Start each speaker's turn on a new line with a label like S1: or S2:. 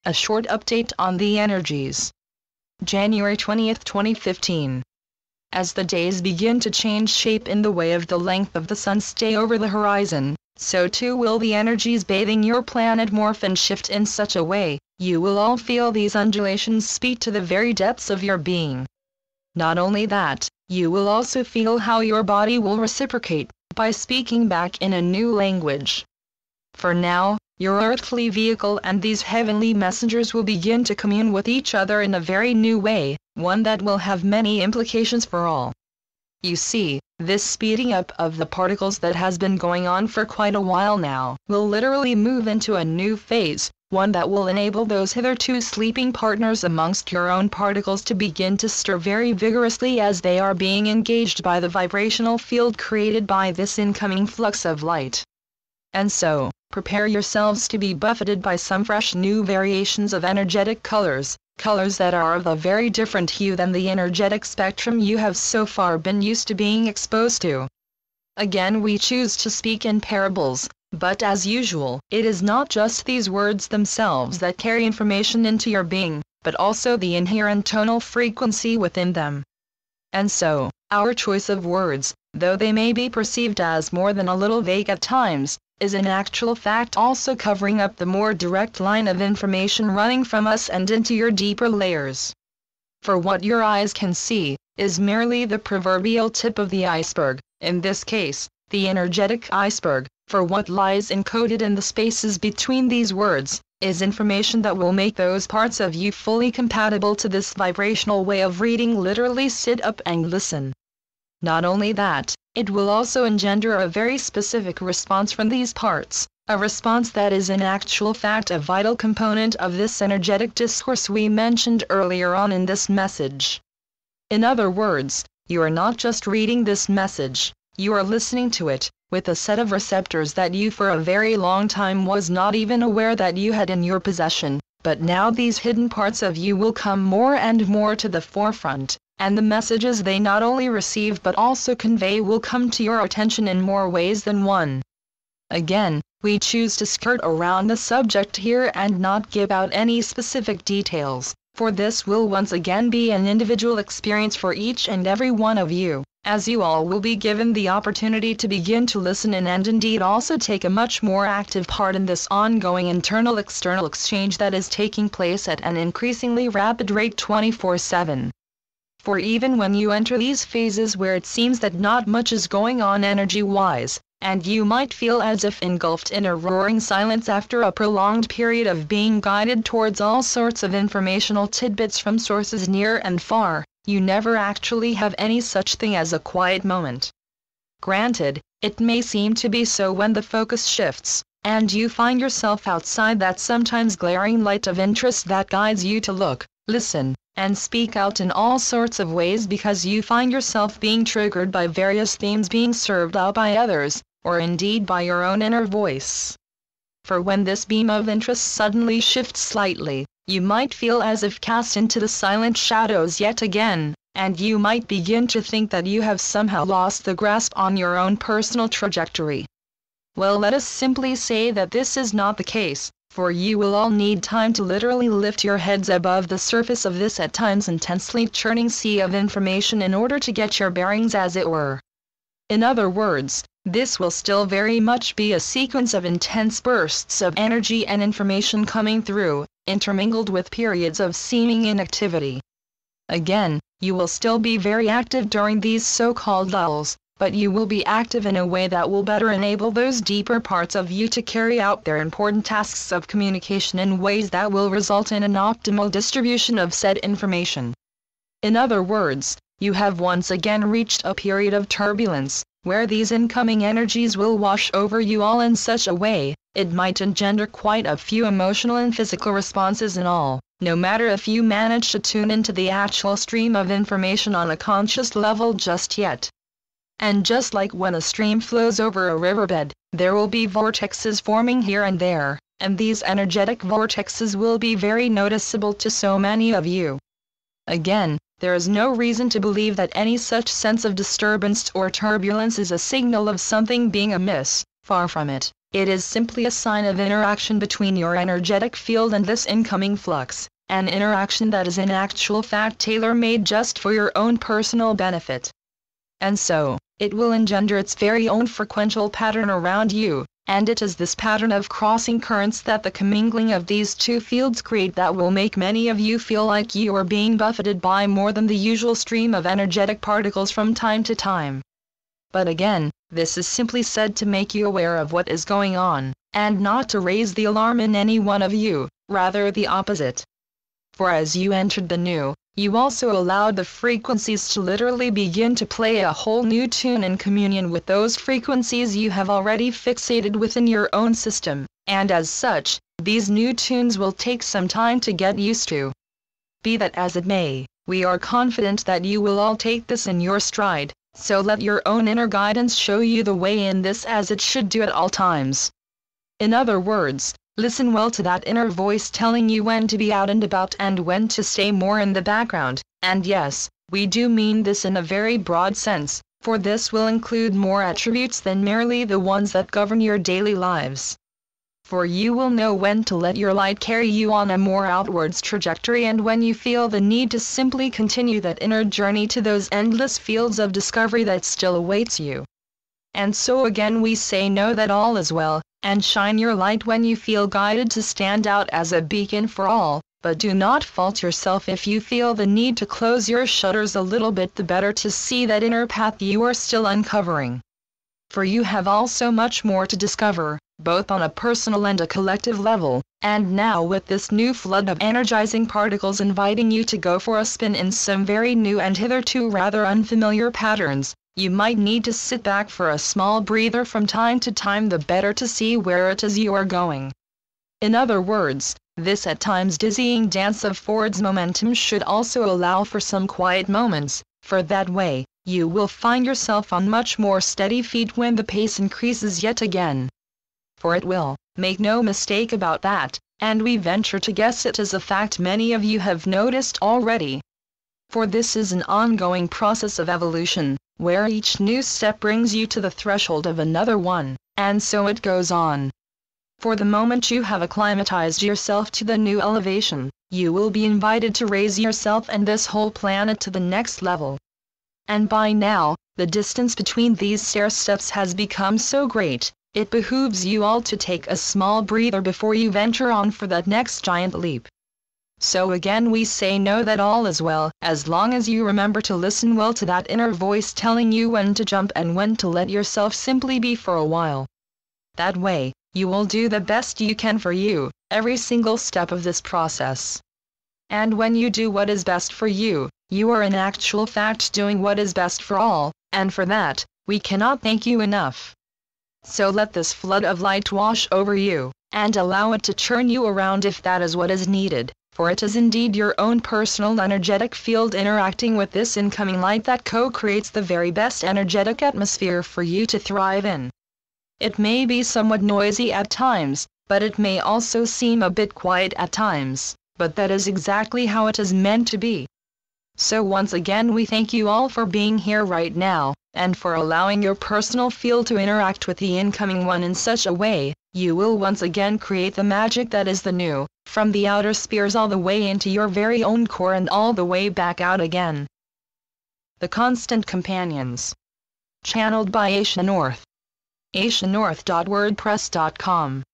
S1: A short update on the energies. January 20th, 2015. As the days begin to change shape in the way of the length of the sun stay over the horizon, so too will the energies bathing your planet morph and shift in such a way, you will all feel these undulations speak to the very depths of your being. Not only that, you will also feel how your body will reciprocate, by speaking back in a new language. For now, your earthly vehicle and these heavenly messengers will begin to commune with each other in a very new way, one that will have many implications for all. You see, this speeding up of the particles that has been going on for quite a while now will literally move into a new phase, one that will enable those hitherto sleeping partners amongst your own particles to begin to stir very vigorously as they are being engaged by the vibrational field created by this incoming flux of light. And so, prepare yourselves to be buffeted by some fresh new variations of energetic colors that are of a very different hue than the energetic spectrum you have so far been used to being exposed to. Again, we choose to speak in parables, but as usual, it is not just these words themselves that carry information into your being, but also the inherent tonal frequency within them. And so, our choice of words, though they may be perceived as more than a little vague at times, is in actual fact also covering up the more direct line of information running from us and into your deeper layers. For what your eyes can see, is merely the proverbial tip of the iceberg, in this case, the energetic iceberg, for what lies encoded in the spaces between these words, is information that will make those parts of you fully compatible to this vibrational way of reading literally sit up and listen. Not only that, it will also engender a very specific response from these parts, a response that is in actual fact a vital component of this energetic discourse we mentioned earlier on in this message. In other words, you are not just reading this message, you are listening to it, with a set of receptors that you for a very long time was not even aware that you had in your possession, but now these hidden parts of you will come more and more to the forefront, and the messages they not only receive but also convey will come to your attention in more ways than one. Again, we choose to skirt around the subject here and not give out any specific details, for this will once again be an individual experience for each and every one of you, as you all will be given the opportunity to begin to listen in and indeed also take a much more active part in this ongoing internal-external exchange that is taking place at an increasingly rapid rate 24/7. For even when you enter these phases where it seems that not much is going on energy-wise, and you might feel as if engulfed in a roaring silence after a prolonged period of being guided towards all sorts of informational tidbits from sources near and far, you never actually have any such thing as a quiet moment. Granted, it may seem to be so when the focus shifts, and you find yourself outside that sometimes glaring light of interest that guides you to look, listen, and speak out in all sorts of ways because you find yourself being triggered by various themes being served out by others, or indeed by your own inner voice. For when this beam of interest suddenly shifts slightly, you might feel as if cast into the silent shadows yet again, and you might begin to think that you have somehow lost the grasp on your own personal trajectory. Well, let us simply say that this is not the case, for you will all need time to literally lift your heads above the surface of this at times intensely churning sea of information in order to get your bearings, as it were. In other words, this will still very much be a sequence of intense bursts of energy and information coming through, intermingled with periods of seeming inactivity. Again, you will still be very active during these so-called lulls, but you will be active in a way that will better enable those deeper parts of you to carry out their important tasks of communication in ways that will result in an optimal distribution of said information. In other words, you have once again reached a period of turbulence, where these incoming energies will wash over you all in such a way, it might engender quite a few emotional and physical responses in all, no matter if you manage to tune into the actual stream of information on a conscious level just yet. And just like when a stream flows over a riverbed, there will be vortexes forming here and there, and these energetic vortexes will be very noticeable to so many of you. Again, there is no reason to believe that any such sense of disturbance or turbulence is a signal of something being amiss, far from it, It is simply a sign of interaction between your energetic field and this incoming flux, an interaction that is in actual fact tailor-made just for your own personal benefit. And so, it will engender its very own frequential pattern around you, and it is this pattern of crossing currents that the commingling of these two fields create that will make many of you feel like you are being buffeted by more than the usual stream of energetic particles from time to time. But again, this is simply said to make you aware of what is going on, and not to raise the alarm in any one of you, rather the opposite. For as you entered the new, you also allowed the frequencies to literally begin to play a whole new tune in communion with those frequencies you have already fixated within your own system, and as such, these new tunes will take some time to get used to. Be that as it may, we are confident that you will all take this in your stride, so let your own inner guidance show you the way in this as it should do at all times. In other words, listen well to that inner voice telling you when to be out and about and when to stay more in the background, and yes, we do mean this in a very broad sense, for this will include more attributes than merely the ones that govern your daily lives. For you will know when to let your light carry you on a more outwards trajectory and when you feel the need to simply continue that inner journey to those endless fields of discovery that still awaits you. And so again we say know that all is well, and shine your light when you feel guided to stand out as a beacon for all, but do not fault yourself if you feel the need to close your shutters a little bit the better to see that inner path you are still uncovering. For you have also much more to discover, both on a personal and a collective level, and now with this new flood of energizing particles inviting you to go for a spin in some very new and hitherto rather unfamiliar patterns, you might need to sit back for a small breather from time to time the better to see where it is you are going. In other words, this at times dizzying dance of forward's momentum should also allow for some quiet moments, for that way, you will find yourself on much more steady feet when the pace increases yet again. For it will, make no mistake about that, and we venture to guess it is a fact many of you have noticed already. For this is an ongoing process of evolution, where each new step brings you to the threshold of another one, and so it goes on. For the moment you have acclimatized yourself to the new elevation, you will be invited to raise yourself and this whole planet to the next level. And by now, the distance between these stair steps has become so great, it behooves you all to take a small breather before you venture on for that next giant leap. So again we say know that all is well, as long as you remember to listen well to that inner voice telling you when to jump and when to let yourself simply be for a while. That way, you will do the best you can for you, every single step of this process. And when you do what is best for you, you are in actual fact doing what is best for all, and for that, we cannot thank you enough. So let this flood of light wash over you, and allow it to churn you around if that is what is needed. For it is indeed your own personal energetic field interacting with this incoming light that co-creates the very best energetic atmosphere for you to thrive in. It may be somewhat noisy at times, but it may also seem a bit quiet at times, but that is exactly how it is meant to be. So once again we thank you all for being here right now, and for allowing your personal field to interact with the incoming one in such a way, you will once again create the magic that is the new, from the outer spheres all the way into your very own core and all the way back out again. The Constant Companions. Channeled by Asia North. asianorth.wordpress.com